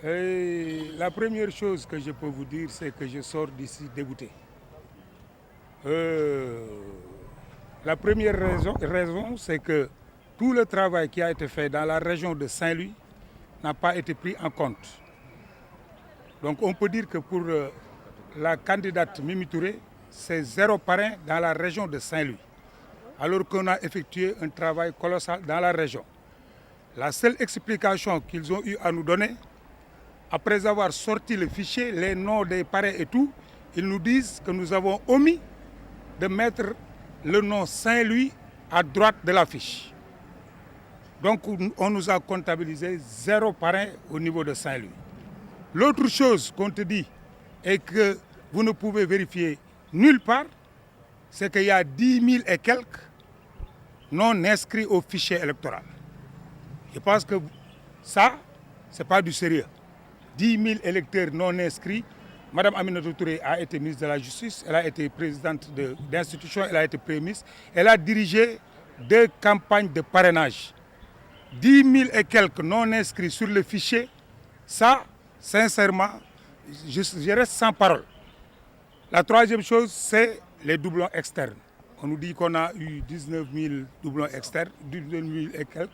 Et la première chose que je peux vous dire, c'est que je sors d'ici dégoûté. La première raison, c'est que tout le travail qui a été fait dans la région de Saint-Louis n'a pas été pris en compte. Donc on peut dire que pour la candidate Mimi Touré, c'est 0 parrain dans la région de Saint-Louis, alors qu'on a effectué un travail colossal dans la région. La seule explication qu'ils ont eu à nous donner, après avoir sorti le fichier, les noms des parrains et tout, ils nous disent que nous avons omis de mettre le nom Saint-Louis à droite de la fiche. Donc on nous a comptabilisé 0 parrain au niveau de Saint-Louis. L'autre chose qu'on te dit et que vous ne pouvez vérifier nulle part, c'est qu'il y a 10 000 et quelques non inscrits au fichier électoral. Je pense que ça, ce n'est pas du sérieux. 10 000 électeurs non inscrits. Madame Aminata Touré a été ministre de la Justice, elle a été présidente d'institution, elle a été Premier ministre. Elle a dirigé 2 campagnes de parrainage. 10 000 et quelques non inscrits sur le fichier, ça, sincèrement, je reste sans parole. La troisième chose, c'est les doublons externes. On nous dit qu'on a eu 19 000 doublons externes, 19 000 et quelques.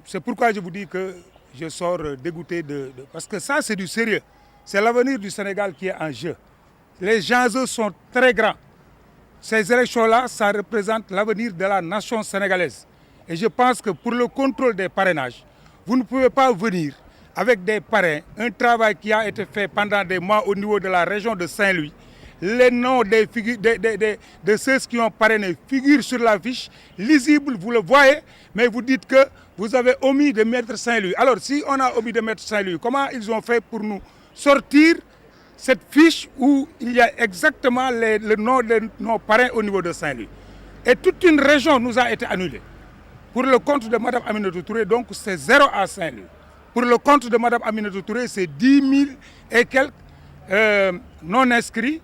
C'est pourquoi je vous dis que je sors dégoûté parce que ça, c'est du sérieux. C'est l'avenir du Sénégal qui est en jeu. Les enjeux sont très grands. Ces élections-là, ça représente l'avenir de la nation sénégalaise. Et je pense que pour le contrôle des parrainages, vous ne pouvez pas venir avec des parrains, un travail qui a été fait pendant des mois au niveau de la région de Saint-Louis. Les noms de ceux qui ont parrainé figurent sur la fiche, lisible, vous le voyez, mais vous dites que vous avez omis de mettre Saint-Louis. Alors si on a omis de mettre Saint-Louis, comment ils ont fait pour nous sortir cette fiche où il y a exactement le nom de nos parrains au niveau de Saint-Louis? Et toute une région nous a été annulée. Pour le compte de Mme Aminata Touré, donc c'est 0 à Saint-Louis. Pour le compte de Mme Aminata Touré, c'est 10 000 et quelques non inscrits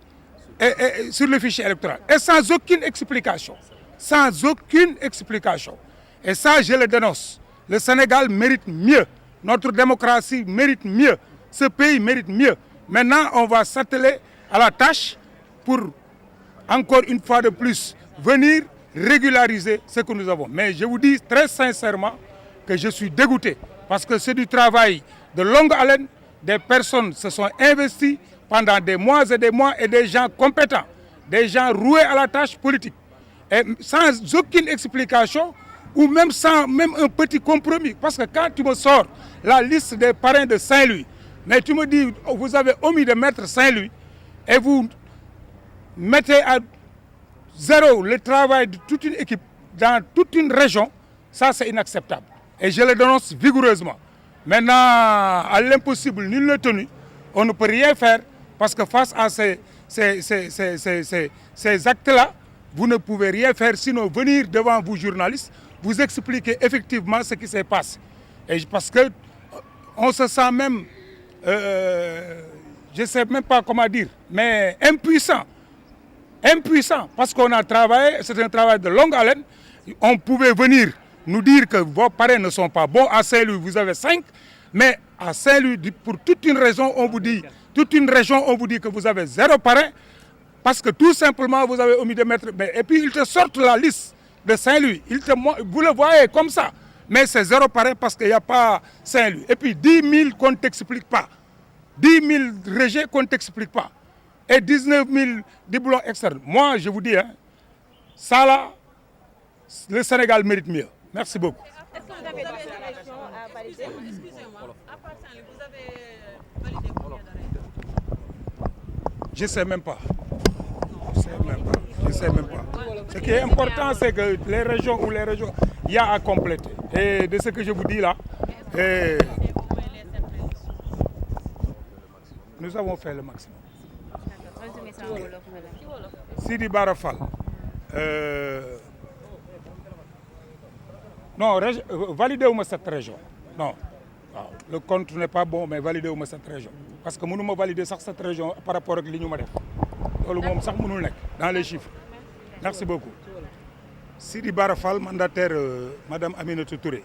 sur le fichier électoral. Et sans aucune explication. Sans aucune explication. Et ça, je le dénonce. Le Sénégal mérite mieux. Notre démocratie mérite mieux. Ce pays mérite mieux. Maintenant, on va s'atteler à la tâche pour, encore une fois de plus, venir régulariser ce que nous avons. Mais je vous dis très sincèrement que je suis dégoûté. Parce que c'est du travail de longue haleine. Des personnes se sont investies pendant des mois et des gens compétents. Des gens roués à la tâche politique. Et sans aucune explication ou même sans un petit compromis. Parce que quand tu me sors la liste des parrains de Saint-Louis, mais tu me dis, vous avez omis de mettre Saint-Louis et vous mettez à 0 le travail de toute une équipe dans toute une région, ça c'est inacceptable. Et je le dénonce vigoureusement. Maintenant, à l'impossible, nul n'est tenu. On ne peut rien faire parce que face à ces actes-là, vous ne pouvez rien faire sinon venir devant vous journalistes, vous expliquer effectivement ce qui s'est passé. Et parce que on se sent même, je ne sais même pas comment dire, mais impuissant. Impuissant, parce qu'on a travaillé, c'est un travail de longue haleine. On pouvait venir nous dire que vos parrains ne sont pas bons. À Saint-Louis, vous avez 5, mais à Saint-Louis, pour toute une raison, on vous dit, toute une région, on vous dit que vous avez 0 parrain, parce que tout simplement, vous avez omis de mettre... Et puis, ils te sortent la liste de Saint-Louis. Vous le voyez comme ça. Mais c'est 0 parrain parce qu'il n'y a pas Saint-Louis. Et puis, 10 000 qu'on ne t'explique pas. 10 000 rejets qu'on ne t'explique pas. Et 19 000 diplômes externes. Moi, je vous dis, hein, ça là, le Sénégal mérite mieux. Merci beaucoup. Est-ce que vous avez des élections à valider? Excusez-moi, à part Saint-Louis, vous avez validé combien d'arrêts? Je ne sais même pas. Je ne sais même pas. Ce qui est important, c'est que les régions il y a à compléter. Et de ce que je vous dis là, nous avons fait le maximum. Sidi Barafal. Non, validez-moi cette région. Non. Le compte n'est pas bon, mais validez-moi cette région. Parce que nous ne valider cette région par rapport à l'Union. Dans les chiffres. Merci beaucoup. Sidi Barafal, mandataire Madame Aminata Touré.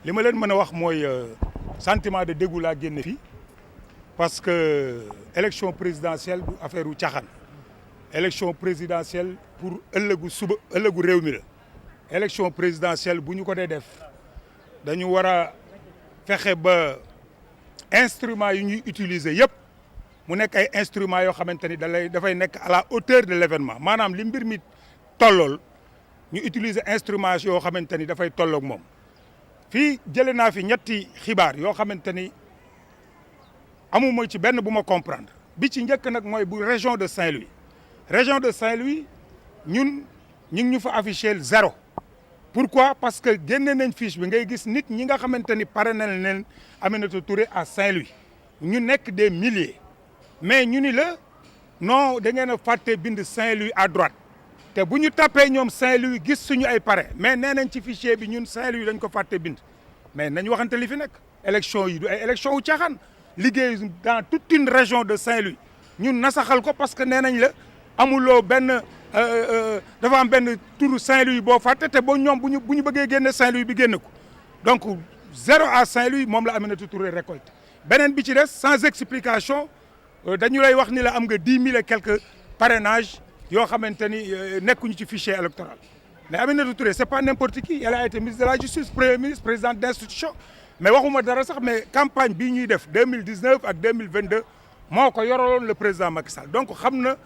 li ma leen mën a wax mooy sentiment de dégoût laa génne fii parce que élection présidentielle du affaire u caaxaan élection présidentielle pour ëllëgu suba ëllëgu réew mi la élection présidentielle bu ñu ko dee def dañu war a fexe ba instruments yi ñuy utiliser yëpp mu nekk ay instruments yoo xamante ni dafay nekk à la hauteur de l'événement maanaam li mbir mi tollool ñu utiliser instruments yoo xamante ni dafay tolloog moom fii jëlee naa fi ñetti xibaar yoo xamante ni amuma ci benn bu ma comprendre bi ci njëkk nag mooy bu région de Saint-Louis région de Saint-Louis ñun ñu ngi ñu fa affiché 0 pourquoi parce que génne nañ fiche bi ngay gis nit ñi nga xamante ni pare nañ leen Aminata Touré à Saint-Louis ñu nekk des milliers mais ñu ni la non da ngeen a fàtte bind Saint-Louis à droite te bu ñu tapé ñoom Saint-Louis gis suñu ay pare mais nee nañ ci fichier bi ñun Saint-Louis dañ ko fàtte bind mais nañ waxante li fi nekk élection yi du ay élection wu caaxaan liggéey dans toute une région de Saint-Louis ñun nasaxal ko parce que nee nañ la amuloo benn dafa am benn turu Saint-Louis boo fàtte te boo ñoom bu ñu bëggee génne Saint-Louis bi génne ko donc 0 à Saint-Louis moom la Aminata Touré récolté beneen bi ci des sans explication dañu lay wax ni la am nga 10 000 et quelques parrainages yoo xamante ni nekkuñu ci fichier électoral mais Aminata Touré c'est pas n'importe qui elle a été ministre de la justice premier ministre présidente d'institution mais waxuma dara sax mais campagne bii ñuy def 2019 ak 2022 moo ko yoraloon le président Macky Sall donc xam na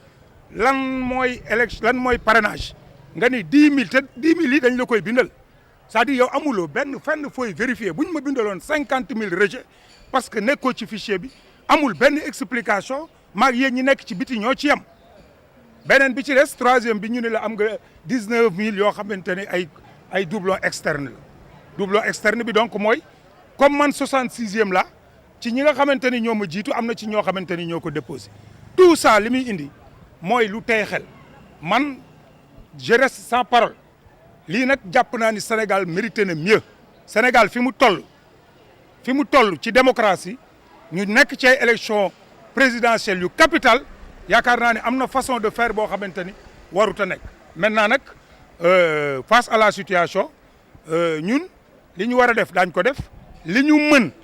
lan mooy élection lan mooy parrainage nga ni 10 000 te 10 000 yi dañ la koy bindal c'est-à-dire yow amuloo benn fenn fooy vérifier bu ñu ma bindaloon 50 000 rejets parce que nekkoo ci fichier bi amul benn explication maag yéen ñi nekk ci biti ñoo ci yem beneen bi ci des troisième bi ñu ne la am nga 19 000 yoo xamante ne ay doublon externe la doublon externe bi donc mooy comme man 66e la ci ñi nga xamante ni ñoo ma jiitu am na ci ñoo xamante ni ñoo ko déposé tout ça li muy indi mooy lu tey xel man je reste sans parole lii nag jàpp naa ni Sénégal mérité na mieux Sénégal fi mu toll ci démocratie ñu nekk ci ay élection présidentielle yu capital yaakaar naa ne am na façon de faire boo xamante ni warut a nekk maintenant nag face à la situation ñun li ñu war a def daañ ko def li ñu mën